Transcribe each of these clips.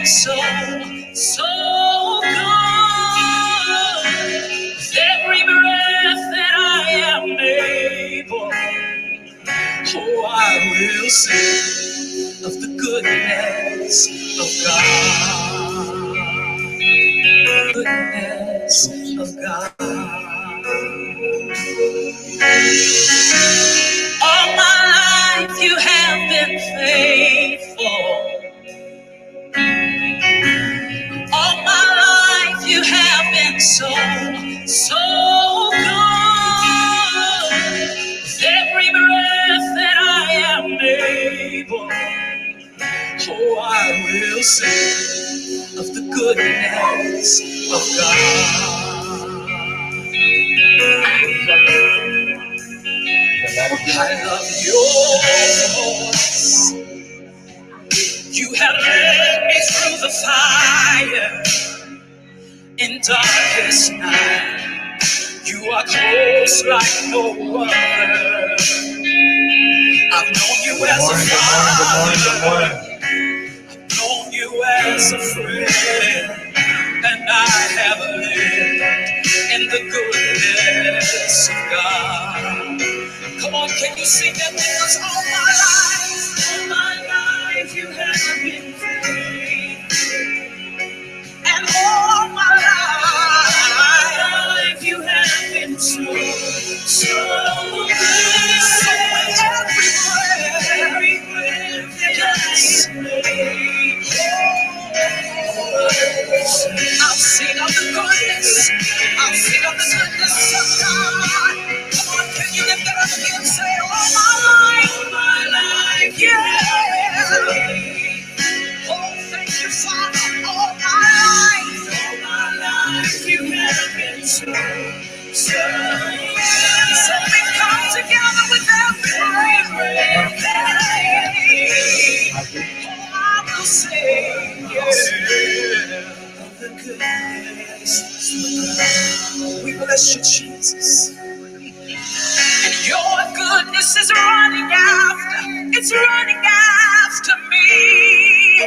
so, so good. With every breath that I am able, oh, I will sing of the goodness of God. Goodness of God. All my life you have been faithful. All my life you have been so, so good. With every breath that I am able, oh, I will sing of the goodness of God. I love your voice. You have led me through the fire in darkest night. You are close like no other. I've known you as a father, known you as a friend, and I have lived in the goodness of God. Come on, can you sing that with us? All my life you have been faithful. And all my life you have been so, so good. So every breath that I make, I'll sing of the goodness. I'll sing of the goodness of God. Come on, can you lift that up and say, all my life, yeah. Oh, thank you, Father, all my life, you have been so, so good. So we come together with every breath. Oh, I will sing, yeah, of the goodness of God. We bless you, Jesus. And your goodness is running after, it's running after me.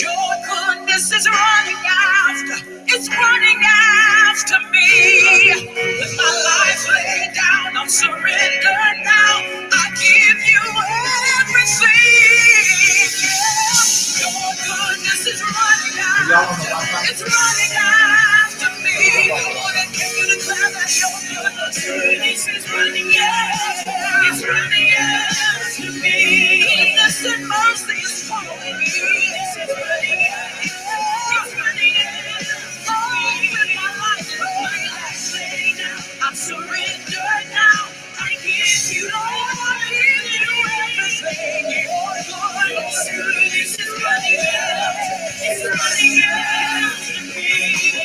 Your goodness is running after, it's running after me. With my life laid down, I'm surrendered now. I give you everything. Your goodness is running after, it's running after me. Lord, and can you declare that your goodness is running after, it's running after me. Goodness and mercy is following me. It's running after, it's running after me. With my life laid down, I surrender now. I give you everything. Your goodness is running after, it's running after me.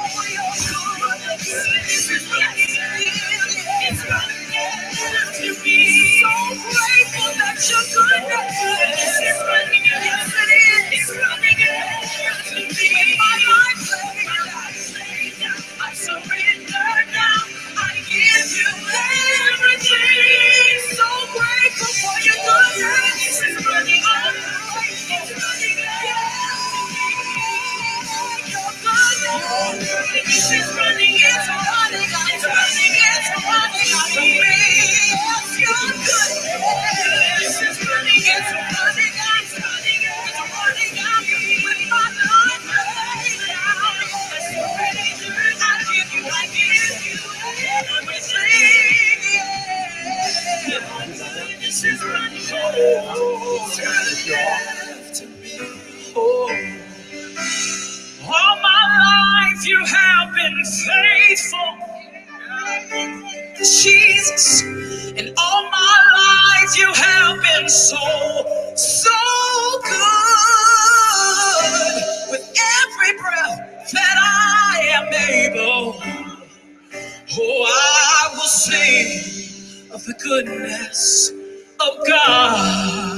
Oh, your goodness is running after, it's running after me. So grateful that your goodness is running after, it's running after me. With my life laid down, I surrender now. I give you everything. So grateful for your goodness is running after, it's running after me. Your goodness is running, it's running, it's running, it's running after me. Yes, your goodness is running, it's running, it's running, it's running after me. With my life laid down, I surrender. I give you everything. Yeah. Your goodness is running, it's running after me. Oh. All my life you have been faithful, Jesus. And all my life you have been so, so good. With every breath that I am able, oh, I will sing of the goodness of God.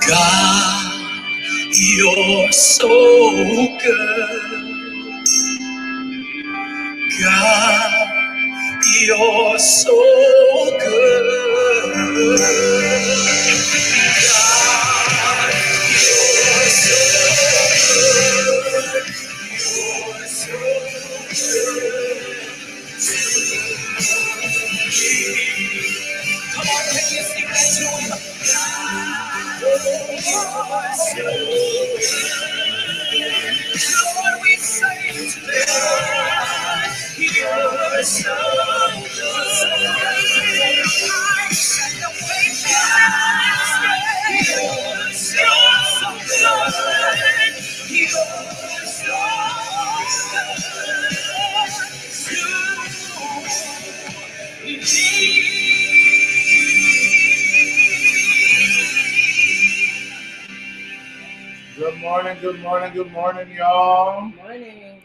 God, you're so good. God, you're so good. God, Lord, we say today, you're so good. I set the faith you're so good. You're so good. Good morning, good morning, good morning, y'all. Good morning.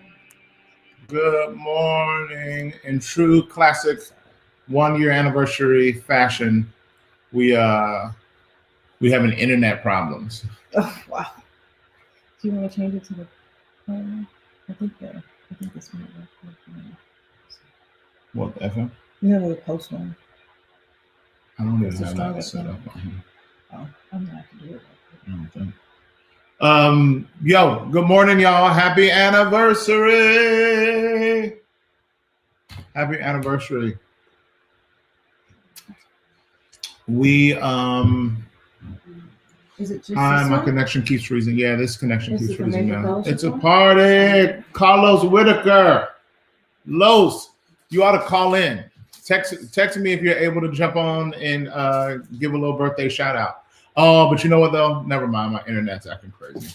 Good morning. In true classic 1 year anniversary fashion, we having internet problems. Oh wow. Do you want to change it to the I think this might work. What, the FM? No, the post one. I don't even have that set up on here. Oh, I'm gonna have to do it. I don't think. Yo, good morning, y'all. Happy anniversary. Happy anniversary. We Is it just my one? connection keeps freezing. Yeah, this connection keeps freezing now. It's a one? party. Carlos Whitaker. Los, you ought to call in. Text me if you're able to jump on and give a little birthday shout out. Oh, but you know what though? Never mind. My internet's acting crazy.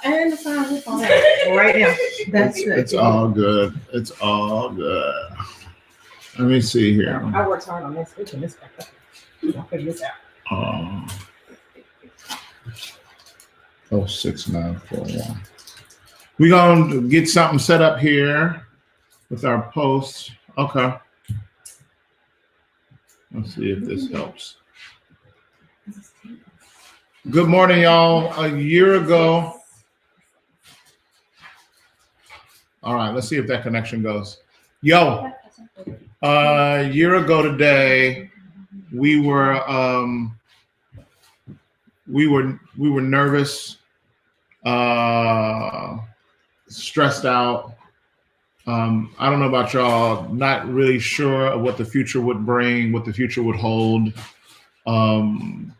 And the sign is on right now. That's good. It's all good. It's all good. Let me see here. I worked hard on this. Switching this back up. I'll figure this out. 06941. We're gonna get something set up here with our posts. Okay. Let's see if this helps. Good morning, y'all. A year ago. All right, let's see if that connection goes. Yo, a year ago today, we were nervous, stressed out. I don't know about y'all, not really sure of what the future would bring, what the future would hold. And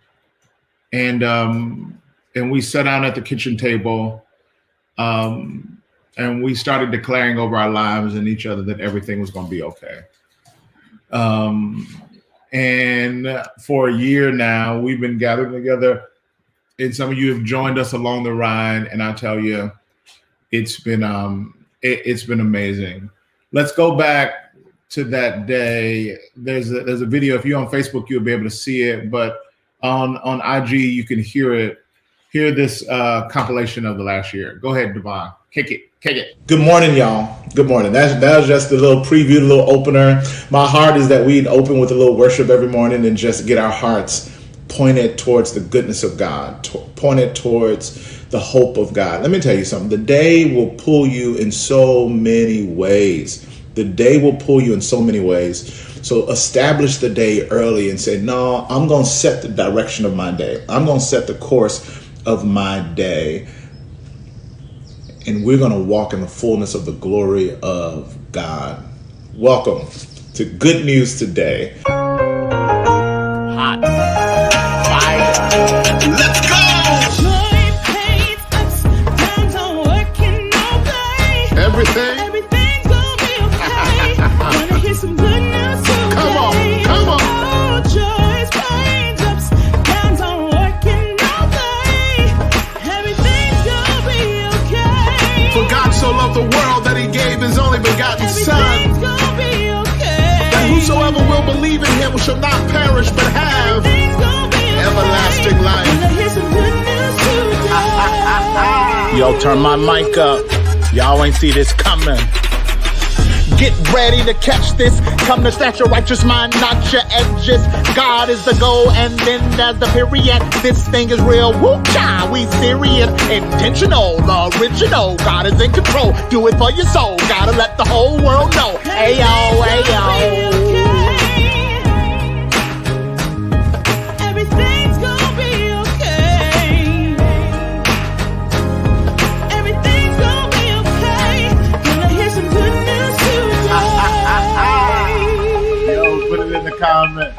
we sat down at the kitchen table, and we started declaring over our lives and each other that everything was going to be okay. And for a year now, we've been gathered together, and some of you have joined us along the ride. And I tell you, it's been amazing. Let's go back to that day. There's a video. If you're on Facebook, you'll be able to see it, but on IG, you can hear this compilation of the last year. Go ahead, Devon. Kick it. Good morning, y'all. Good morning. That was just a little preview, a little opener. My heart is that we'd open with a little worship every morning and just get our hearts pointed towards the goodness of God, pointed towards the hope of God. Let me tell you something. The day will pull you in so many ways. The day will pull you in so many ways. So establish the day early and say, no, I'm going to set the direction of my day. I'm going to set the course of my day. And we're going to walk in the fullness of the glory of God. Welcome to Good News Today. Hot fire. Let's go. Joy, pain, ups, downs, I'm working all day. Everything gonna be okay. Wanna hear some good news today. Come on. Oh, joys, pain, ups, downs, I'm working all day. Everything's gonna be okay. For God so loved the world that he gave his only begotten Son. Everything's gonna be okay. That whosoever will believe in him shall not perish but have everlasting life. Yo, turn my mic up. Y'all ain't see this coming. Get ready to catch this. Come to snatch your righteous mind, not your edges. God is the goal, and then there's the period. This thing is real. Woo-cha, we serious, intentional, original. God is in control. Do it for your soul. Gotta let the whole world know. Ayo, ayo. Everything's gonna be okay. Everything's gonna be okay. Gonna hear some good news today. Yo, put it in the comments.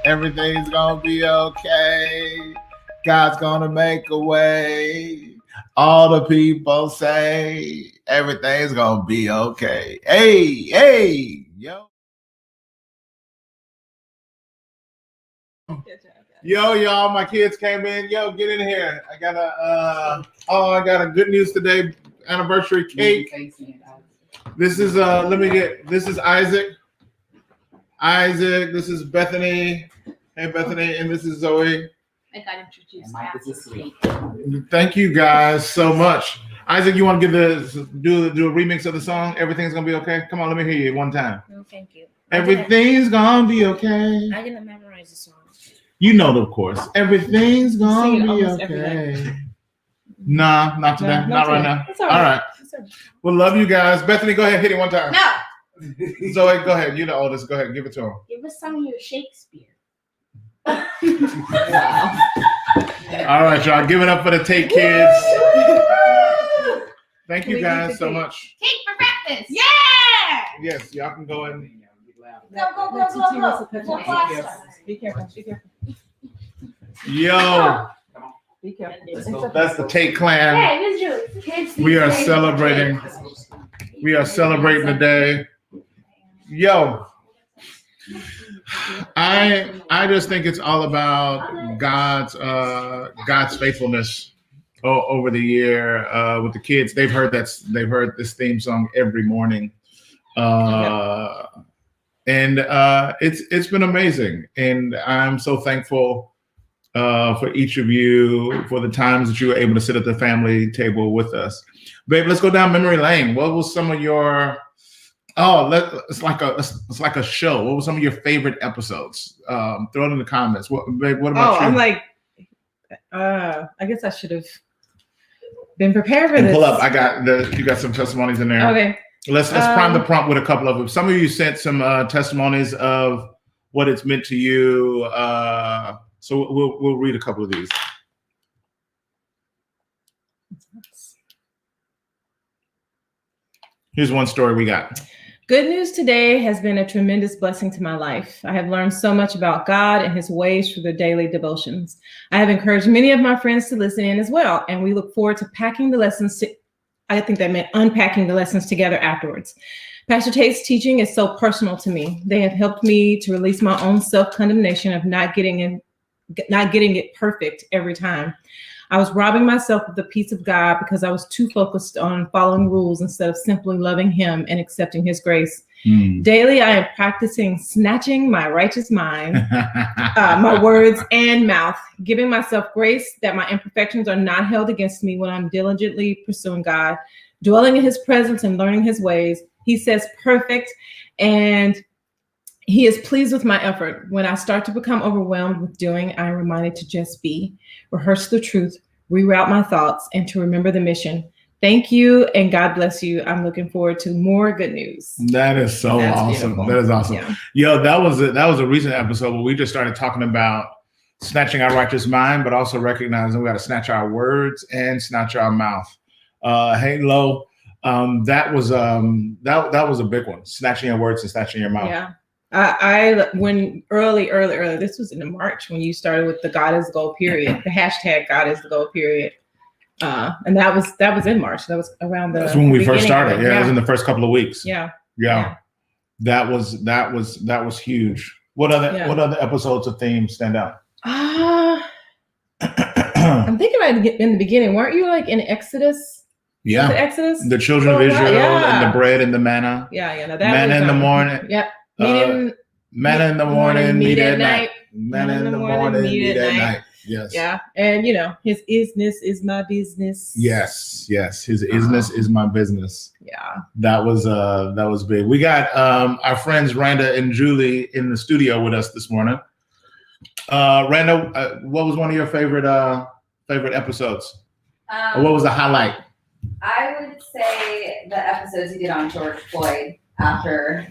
Everything's gonna be okay. God's gonna make a way. All the people say everything's gonna be okay. Hey, yo. Yo, y'all, my kids came in. Yo, get in here. I got a good news today. Anniversary cake. This is this is Isaac. This is Bethany. Hey, Bethany, and this is Zoe. I got introduced. Thank you guys so much. Isaac, you want to do a remix of the song? Everything's gonna be okay. Come on, let me hear you one time. No, thank you. Everything's gonna be okay. I didn't memorize the song. You know, of course. Everything's gonna be okay. Nah, not today. No, not right now. It's all right. Well, love you guys. Bethany, go ahead, hit it one time. No. Zoe, go ahead. You're the oldest. Go ahead, give it to him. Give us some of your Shakespeare. All right, y'all. Give it up for the Take Kids. Thank you guys so much. Cake for breakfast. Yeah. Yes, y'all can go in. Go. Be careful. Yo, Be careful. that's the Take Clan. Hey, Miss Julie. Kids, We are celebrating. We are celebrating today. Yo, I just think it's all about God's faithfulness over the year with the kids. They've heard this theme song every morning, and it's been amazing. And I'm so thankful for each of you for the times that you were able to sit at the family table with us. Babe, let's go down memory lane. What was some of your it's like a show. What were some of your favorite episodes? Throw it in the comments. Babe, what about you? I'm like, I guess I should have been prepared for and this. pull up. You got some testimonies in there. Okay. Let's prime the prompt with a couple of them. Some of you sent some testimonies of what it's meant to you. So we'll read a couple of these. Here's one story we got. Good news today has been a tremendous blessing to my life. I have learned so much about God and his ways through the daily devotions. I have encouraged many of my friends to listen in as well, and we look forward to unpacking the lessons together afterwards. Pastor Tate's teaching is so personal to me. They have helped me to release my own self-condemnation of not getting it perfect every time. I was robbing myself of the peace of God because I was too focused on following rules instead of simply loving him and accepting his grace. Daily, I am practicing snatching my righteous mind, my words and mouth, giving myself grace that my imperfections are not held against me when I'm diligently pursuing God, dwelling in his presence and learning his ways. He says perfect, and he is pleased with my effort. When I start to become overwhelmed with doing, I am reminded to just be, rehearse the truth, reroute my thoughts, and to remember the mission. Thank you, and God bless you. I'm looking forward to more good news. That is so awesome. Beautiful. That is awesome. Yeah. Yo, that was a recent episode where we just started talking about snatching our righteous mind, but also recognizing we got to snatch our words and snatch our mouth. Hey, Lo, that was a big one. Snatching your words and snatching your mouth. Yeah. I when early, this was in March when you started with the God is the goal period, the hashtag God is the goal period. And that was in March. That was around that's when we first started. Yeah, it was in the first couple of weeks. Yeah. That was huge. What other episodes of themes stand out? I'm thinking about it in the beginning. Weren't you like in Exodus? Yeah. The Exodus? The children of Israel and the bread and the manna. Yeah. No, that manna in the morning. Yep. Manna in the morning, meat at night. Manna in the morning, meat at night. Yes. Yeah. And his isness is my business. Yes. His isness is my business. Yeah. That was big. We got our friends Randa and Julie in the studio with us this morning. Randa, what was one of your favorite episodes? Or what was the highlight? I would say the episodes you did on George Floyd after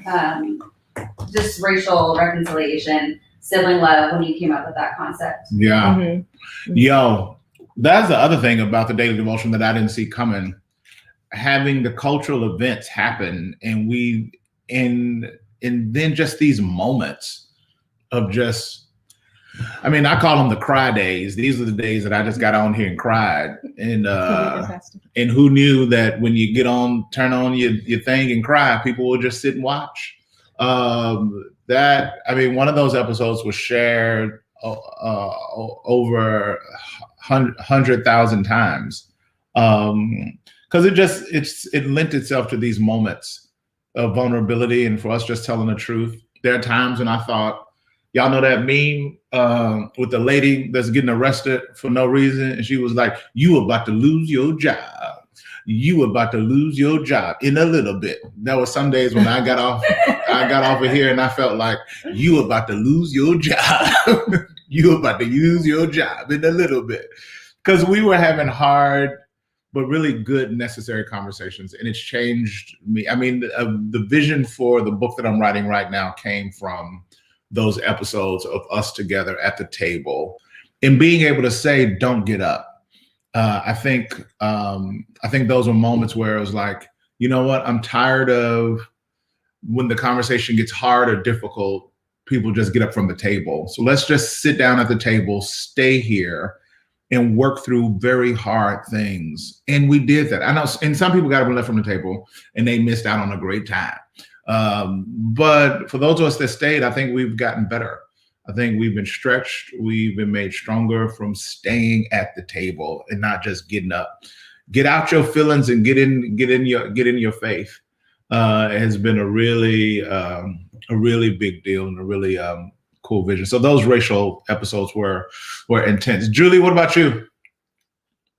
just racial reconciliation, sibling love, when you came up with that concept. Yeah. Mm-hmm. Yo, that's the other thing about the daily devotion that I didn't see coming. Having the cultural events happen and then just these moments of just I mean, I call them the cry days. These are the days that I just got on here and cried. And who knew that when you turn on your thing and cry, people will just sit and watch. One of those episodes was shared over 100,000 times. Because it lent itself to these moments of vulnerability and for us just telling the truth. There are times when I thought, y'all know that meme with the lady that's getting arrested for no reason, and she was like, "You about to lose your job. You about to lose your job in a little bit." There were some days when I got off of here and I felt like, "You about to lose your job. You about to lose your job in a little bit," because we were having hard but really good, necessary conversations, and it's changed me. I mean, the vision for the book that I'm writing right now came from those episodes of us together at the table and being able to say, "Don't get up." I think those were moments where it was like, you know what? I'm tired of when the conversation gets hard or difficult, people just get up from the table. So let's just sit down at the table, stay here, and work through very hard things. And we did that. I know, and some people got up and left from the table and they missed out on a great time. But for those of us that stayed, I think we've gotten better. I think we've been stretched. We've been made stronger from staying at the table and not just getting up. Get out your feelings and get in your faith. Has been a really big deal and a really cool vision. So those racial episodes were intense. Julie, what about you?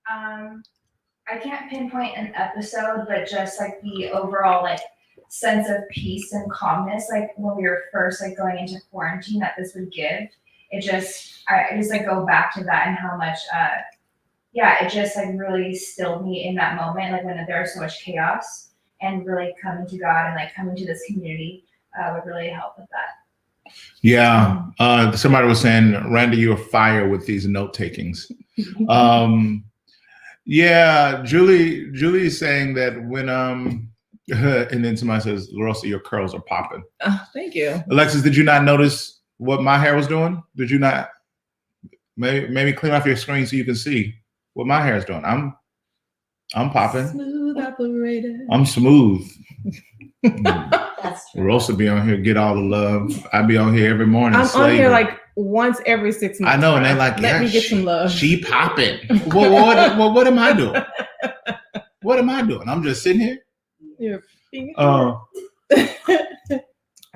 I can't pinpoint an episode, but just like the overall like sense of peace and calmness, like when we were first like going into quarantine, that this would give. I just like go back to that and how much it just like really stilled me in that moment, like when there was so much chaos, and really coming to God and like coming to this community would really help with that. Yeah. Somebody was saying, Randy, you're fire with these note takings. Yeah, Julie is saying that when and then somebody says, LaRosa, your curls are popping. Oh, thank you. Alexis, did you not notice what my hair was doing? Did you not? Maybe clean off your screen so you can see what my hair is doing. I'm popping. Smooth operator. I'm smooth. That's true. Rosa be on here, get all the love. I be on here every morning. I'm on here like once every 6 months. I know, and they're like, let me get some love. She popping. What am I doing? What am I doing? I'm just sitting here. You're being Did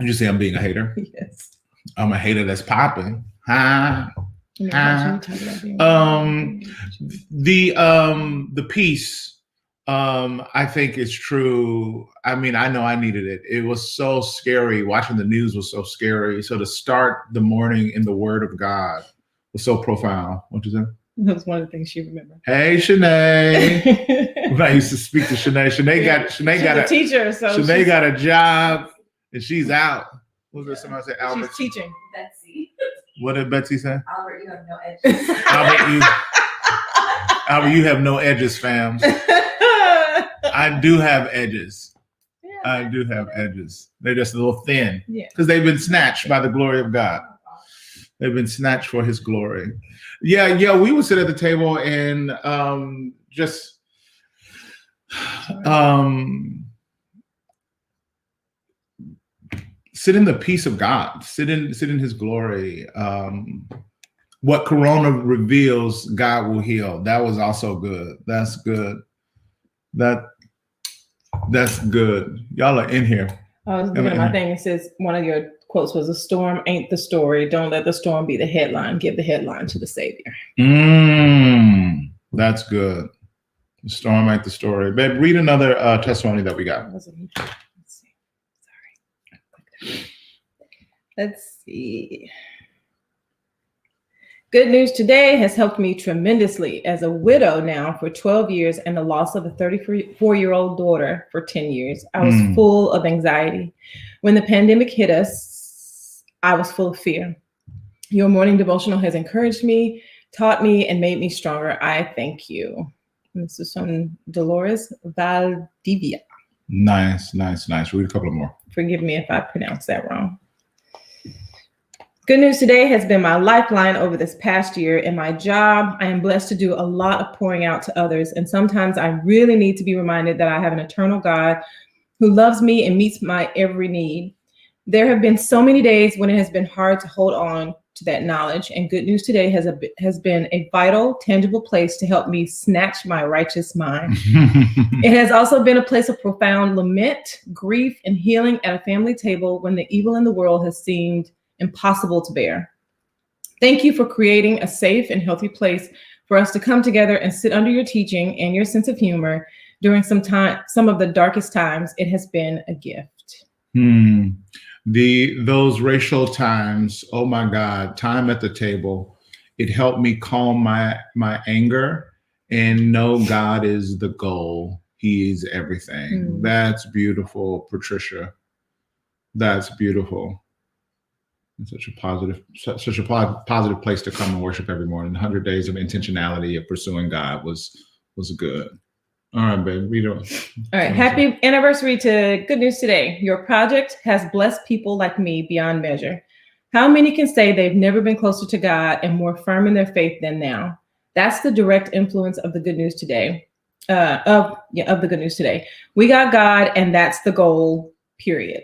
you say I'm being a hater? Yes. I'm a hater that's popping. Huh? The piece, I think is true. I mean, I know I needed it. It was so scary. Watching the news was so scary. So to start the morning in the Word of God was so profound. What you say? That was one of the things she remembered. Hey, Shanae. When I used to speak to Shanae, Shanae got a teacher, so Shanae got a job and she's out. What was somebody say? Albert. She's teaching. Betsy. What did Betsy say? Albert, you have no edges. Albert, you have no edges, fam. I do have edges. Yeah, I do have edges. They're just a little thin. Yeah. Because they've been snatched by the glory of God. They've been snatched for his glory. Yeah, we would sit at the table and just sit in the peace of God, sit in his glory. What Corona reveals, God will heal. That was also good. That's good. That's good. Y'all are in here. I was looking at my thing. It says one of your quotes was, "A storm ain't the story. Don't let the storm be the headline. Give the headline to the Savior." That's good. The storm ain't the story. Babe, read another testimony that we got. Let's see. Sorry. Let's see. Good news today has helped me tremendously as a widow now for 12 years and the loss of a 34-year-old daughter for 10 years. I was full of anxiety. When the pandemic hit us, I was full of fear. Your morning devotional has encouraged me, taught me, and made me stronger. I thank you. And this is from Dolores Valdivia. Nice. Read a couple more. Forgive me if I pronounced that wrong. Good News Today has been my lifeline over this past year. In my job, I am blessed to do a lot of pouring out to others. And sometimes I really need to be reminded that I have an eternal God who loves me and meets my every need. There have been so many days when it has been hard to hold on to that knowledge. And Good News Today has been a vital, tangible place to help me snatch my righteous mind. It has also been a place of profound lament, grief, and healing at a family table when the evil in the world has seemed impossible to bear. Thank you for creating a safe and healthy place for us to come together and sit under your teaching and your sense of humor during some of the darkest times. It has been a gift. Those racial times, oh my God, time at the table, it helped me calm my anger and know God is the goal. He is everything. That's beautiful, Patricia. That's beautiful. It's such a positive place to come and worship every morning. 100 days of intentionality of pursuing God was good. All right, babe. Read on. All right. Happy anniversary to Good News Today. Your project has blessed people like me beyond measure. How many can say they've never been closer to God and more firm in their faith than now? That's the direct influence of the Good News Today. Of the Good News Today. We got God, and that's the goal, period.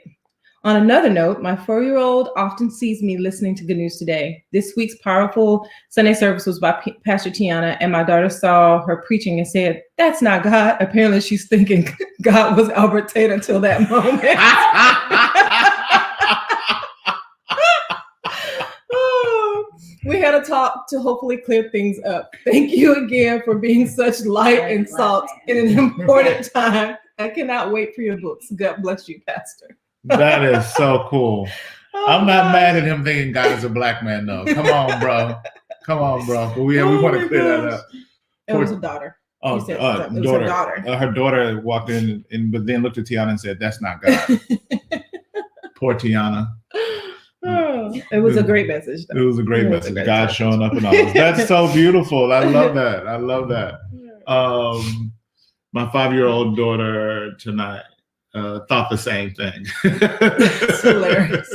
On another note, my 4-year-old often sees me listening to Good News Today. This week's powerful Sunday service was by Pastor Tiana, and my daughter saw her preaching and said, "That's not God." Apparently, she's thinking God was Albert Tate until that moment. We had a talk to hopefully clear things up. Thank you again for being such light and salt in an important time. I cannot wait for your books. God bless you, Pastor. That is so cool. I'm not mad at him thinking God is a black man, though. Come on, bro. But we want to clear that up. It was a daughter. Oh, it was her daughter. Her daughter walked in, but then looked at Tiana and said, "That's not God." Poor Tiana. It was a great message, though. It was a great message. God showing up in all this. That's so beautiful. I love that. My 5-year-old daughter tonight thought the same thing. It's hilarious.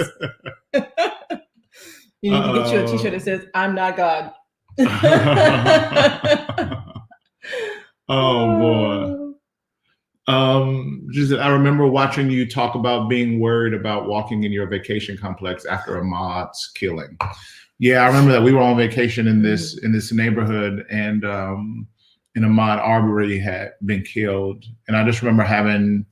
You need to get you a t-shirt that says, "I'm not God." Oh boy. I remember watching you talk about being worried about walking in your vacation complex after Ahmaud's killing. Yeah, I remember that we were on vacation in this neighborhood, and Ahmaud Arbery had been killed, and I just remember having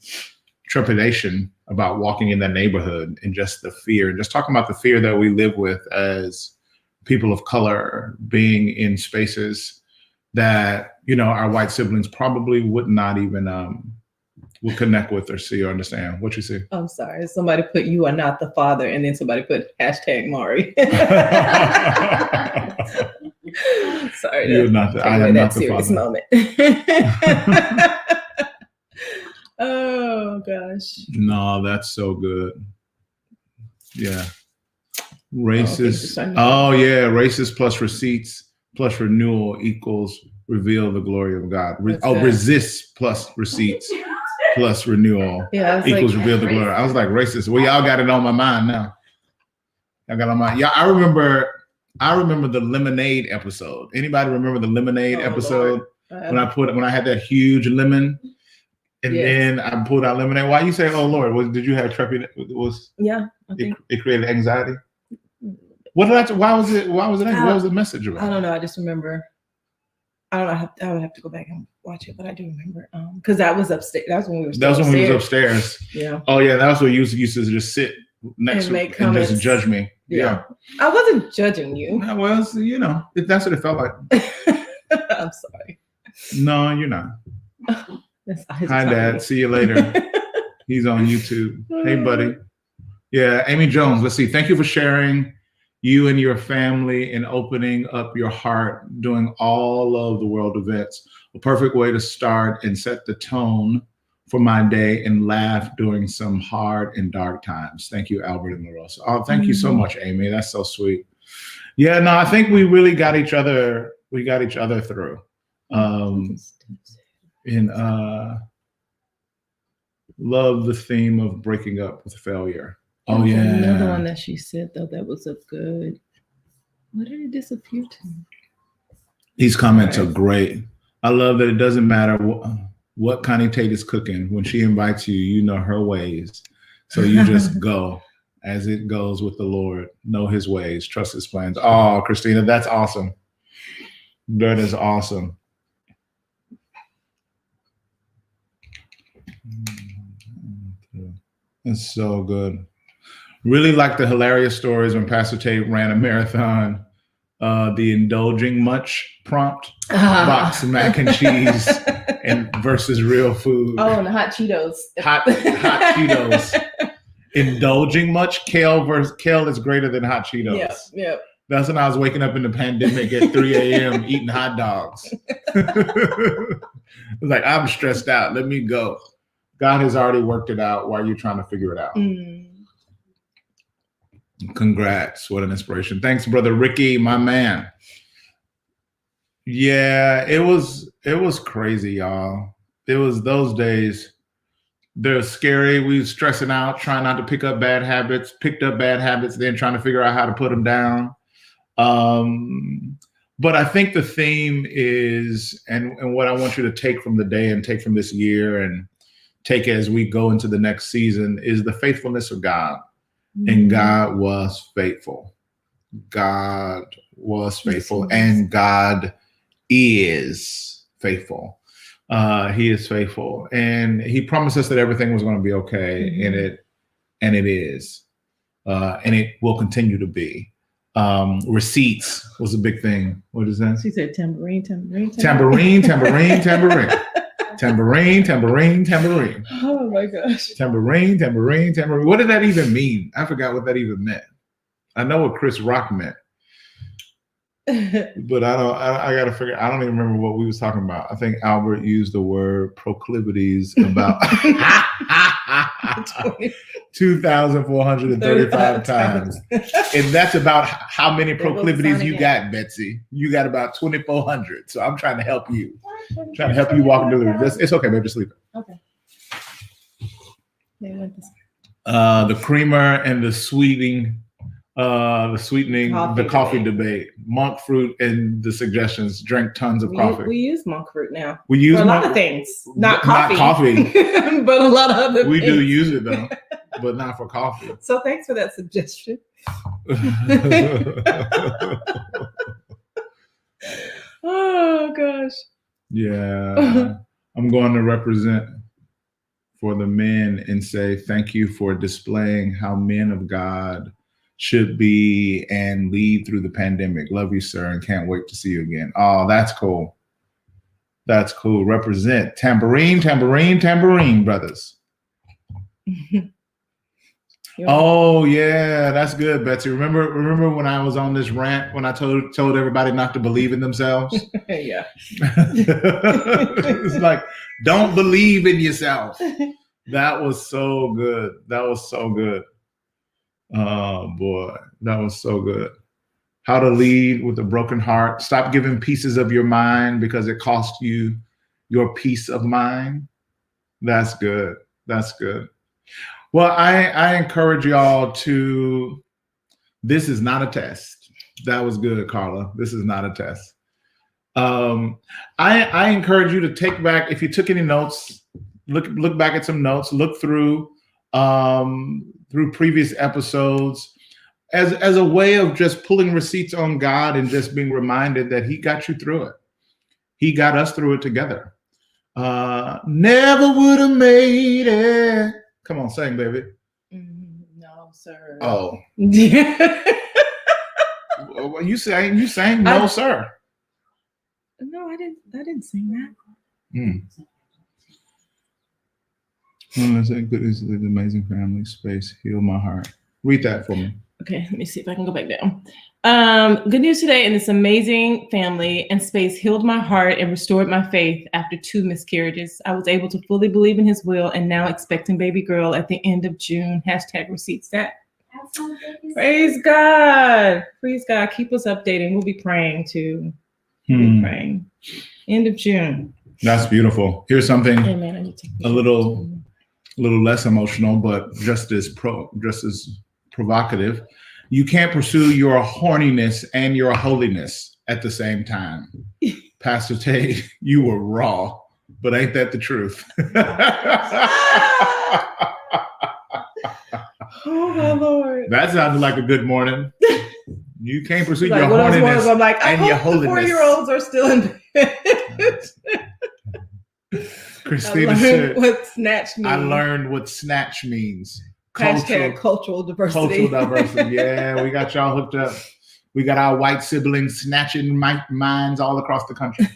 trepidation about walking in that neighborhood and just the fear, and just talking about the fear that we live with as people of color, being in spaces that, our white siblings probably would not even would connect with or see or understand. What you see? I'm sorry. Somebody put "you are not the father," and then somebody put #Mari. Sorry. You're not the, I am not the serious father. Moment. Oh gosh. No, that's so good. Yeah. Racist. Racist plus receipts plus renewal equals reveal the glory of God. Resist plus receipts plus renewal equals reveal the glory. I was like, racist. Well, y'all got it on my mind now. Y'all got it on my. Yeah, I remember the lemonade episode. Anybody remember the lemonade episode? When I had that huge lemon, and then I pulled out lemonade. Why you say, "Oh Lord"? Did you have trepidation? It created anxiety. Why was it? What was the message about? I don't know. I just remember. I don't know. I would have to go back and watch it, but I do remember because that was upstairs. That was when we were. That was when we was upstairs. Yeah. Oh yeah, that was when you used to just sit next to me and just judge me. Yeah. I wasn't judging you. I was, that's what it felt like. I'm sorry. No, you're not. Hi, Dad. See you later. He's on YouTube. Hey, buddy. Yeah, Amy Jones. Let's see. Thank you for sharing you and your family and opening up your heart, doing all of the world events. A perfect way to start and set the tone for my day and laugh during some hard and dark times. Thank you, Albert and LaRosa. Oh, thank you so much, Amy. That's so sweet. Yeah, no, I think we really got each other. We got each other through. Love the theme of breaking up with failure. Oh, yeah. Another one that she said, though, that was a good. What did it disappear to? These comments are great. I love that it doesn't matter what Connie Tate is cooking. When she invites you, you know her ways. So you just go as it goes with the Lord. Know his ways. Trust his plans. Oh, Christina, that's awesome. That is awesome. It's so good. Really like the hilarious stories when Pastor Tate ran a marathon. The indulging much prompt, box of mac and cheese and versus real food. Oh, and the hot Cheetos. Hot Cheetos. Indulging much, kale is greater than hot Cheetos. Yep. That's when I was waking up in the pandemic at 3 a.m. eating hot dogs. It was like, I'm stressed out. Let me go. God has already worked it out while you're trying to figure it out. Congrats. What an inspiration. Thanks, Brother Ricky, my man. Yeah, it was crazy, y'all. It was those days. They're scary. We were stressing out, trying not to pick up bad habits, picked up bad habits, then trying to figure out how to put them down. But I think the theme is, and what I want you to take from the day and take from this year and take as we go into the next season is the faithfulness of God. And God was faithful. God was faithful, and God is faithful. He is faithful, and he promised us that everything was going to be okay, and it is, and it will continue to be. Receipts was a big thing. What is that? She said tambourine. Oh my gosh. Tambourine. What did that even mean? I forgot what that even meant. I know what Chris Rock meant. But I gotta figure. I don't even remember what we was talking about. I think Albert used the word proclivities about 2,435 times, and that's about how many proclivities you got, Betsy. You got about 2,400. So I'm trying to help you. Trying to help you walk into this. It's okay, baby. Just sleep. Okay. The creamer and the sweetening, the coffee debate, monk fruit, and the suggestions. Drink tons of coffee. We use monk fruit now. We use a lot of things, not coffee, but a lot of other things. We do use it though, but not for coffee. So thanks for that suggestion. Oh gosh. Yeah, I'm going to represent for the men and say thank you for displaying how men of God should be and lead through the pandemic. Love you, sir, and can't wait to see you again. Oh, that's cool. That's cool. Represent. Tambourine, brothers. Oh yeah, that's good, Betsy. Remember when I was on this rant when I told everybody not to believe in themselves? Yeah. It's like, don't believe in yourself. That was so good. Oh boy, that was so good. How to lead with a broken heart. Stop giving pieces of your mind because it costs you your peace of mind. That's good. Well, I encourage y'all to, this is not a test. That was good, Carla. This is not a test. I encourage you to take back, if you took any notes, look back at some notes, look through previous episodes as a way of just pulling receipts on God and just being reminded that he got you through it. He got us through it together. Never would have made it. Come on, sing, baby. No, sir. Oh. You sang no, sir. No, I didn't sing that. Let's say good is the amazing family space. Heal my heart. Read that for me. Okay, let me see if I can go back down. Good news today, and this amazing family and space healed my heart and restored my faith after 2 miscarriages. I was able to fully believe in his will and now expecting baby girl at the end of June. #receipts that. Praise God. Keep us updated. We'll be praying too. Praying. End of June. That's beautiful. Here's something, Hey, man, I need to take a little a little less emotional, but just as provocative. You can't pursue your horniness and your holiness at the same time. Pastor Tate, you were raw, but ain't that the truth? Oh my Lord. That sounded like a good morning. You can't pursue Like, your what else horniness was? I'm like, I and hope your the holiness. 4-year-olds are still in bed. Christina I learned said, what snatch means. I learned what snatch means. Hashtag cultural diversity. Cultural diversity. Yeah, we got y'all hooked up. We got our white siblings snatching minds all across the country.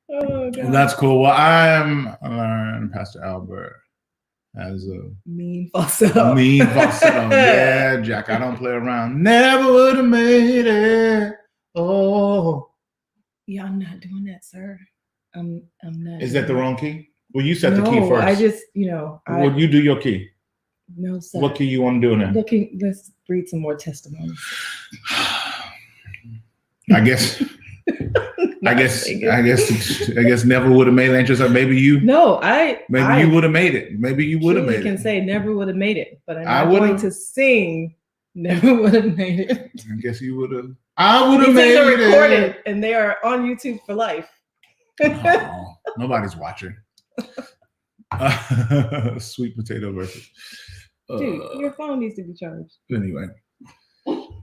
Oh, God. That's cool. Well, I'm Pastor Albert as a Mean falsetto. mean falsetto. Yeah, Jack, I don't play around. Never would have made it. Oh. Yeah, I'm not doing that, sir. I'm not. Is that the wrong key? Well, you set the No, key first. I just, Well, you do your key. No, sir. What key you want to do now? Let's read some more testimonies. I guess never would have made it. Or maybe you. No, Maybe you would have made it. Maybe you would have made it. Can say never would have made it, but I'm I not going to sing. Never would have made it. I guess you would have. I would have made These things are it. recorded, and they are on YouTube for life. Oh, nobody's watching. Sweet potato versus. Dude, your phone needs to be charged. Anyway. All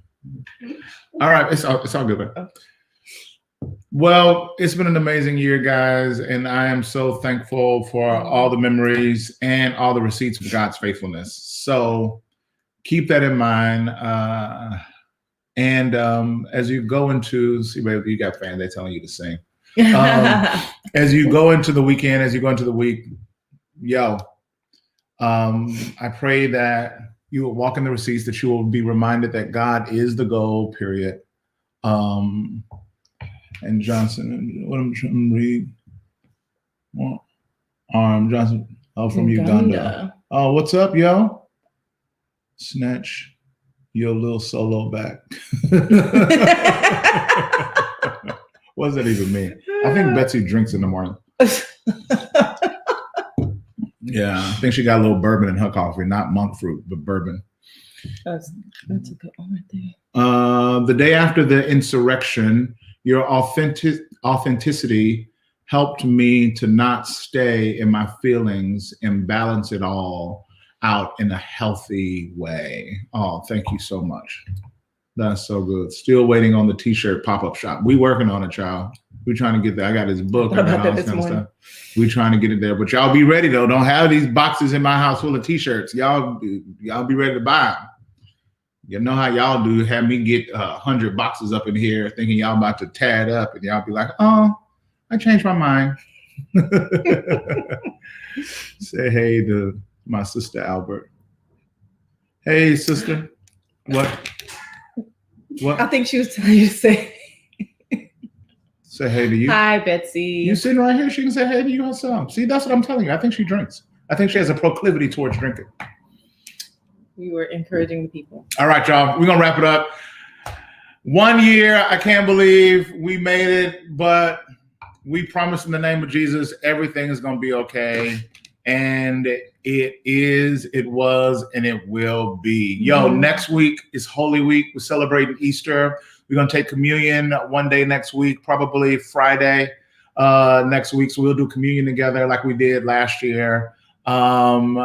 right, it's all good. Okay. Well, it's been an amazing year, guys, and I am so thankful for all the memories and all the receipts of God's faithfulness. So keep that in mind. And as you go into, see, baby, you got fans, they're telling you to sing. As you go into the weekend, as you go into the week, I pray that you will walk in the receipts, that you will be reminded that God is the goal, period. And Johnson, what I'm trying to read. Well, Johnson, from Uganda. Oh, what's up, yo? Snatch your little solo back. What does that even mean? I think Betsy drinks in the morning. Yeah, I think she got a little bourbon in her coffee, not monk fruit, but bourbon. That's a good one right there. The day after the insurrection, your authenticity helped me to not stay in my feelings and balance it all out in a healthy way. Oh, thank you so much. That's so good. Still waiting on the t-shirt pop-up shop. We working on it, child. We're trying to get there. I got his book and all this kind of stuff. We're trying to get it there. But y'all be ready, though. Don't have these boxes in my house full of t-shirts. Y'all be ready to buy them. You know how y'all do. Have me get 100 boxes up in here thinking y'all about to tear it up. And y'all be like, oh, I changed my mind. Say hey to my sister, Albert. Hey, sister. What? I think she was telling you to say. Say hey to you. Hi, Betsy. You sitting right here, she can say hey to you herself. See, that's what I'm telling you. I think she drinks. I think she has a proclivity towards drinking. We were encouraging the people. All right, y'all. We're going to wrap it up. 1 year, I can't believe we made it, but we promise in the name of Jesus, everything is going to be okay. And it is, it was, and it will be. Yo, next week is Holy Week. We're celebrating Easter. We're going to take communion one day next week, probably Friday next week. So we'll do communion together like we did last year. And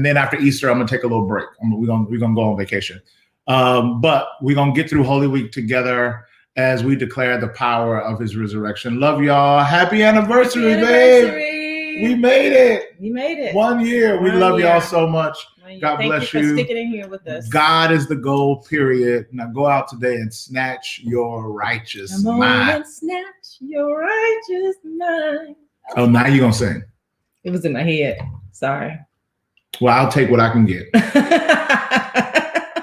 then after Easter, I'm going to take a little break. We're going to go on vacation. But we're going to get through Holy Week together as we declare the power of his resurrection. Love y'all. Happy anniversary, babe. We made it. We made it. 1 year. We love y'all so much. God bless you. Thank you for sticking in here with us. God is the goal, period. Now go out today and snatch your righteous mind. Come on and snatch your righteous mind. Oh, now you're going to sing. It was in my head. Sorry. Well, I'll take what I can get.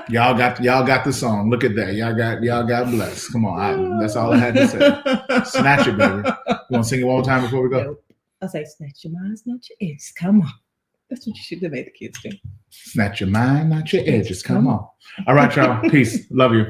Y'all got the song. Look at that. Y'all got blessed. Come on. That's all I had to say. Snatch it, baby. You want to sing it one more time before we go? Nope. I'll say, snatch your mind, snatch your edges. Come on. That's what you should have made the kids do. Snatch your mind, not your edges. Come on. All right, y'all. Peace. Love you.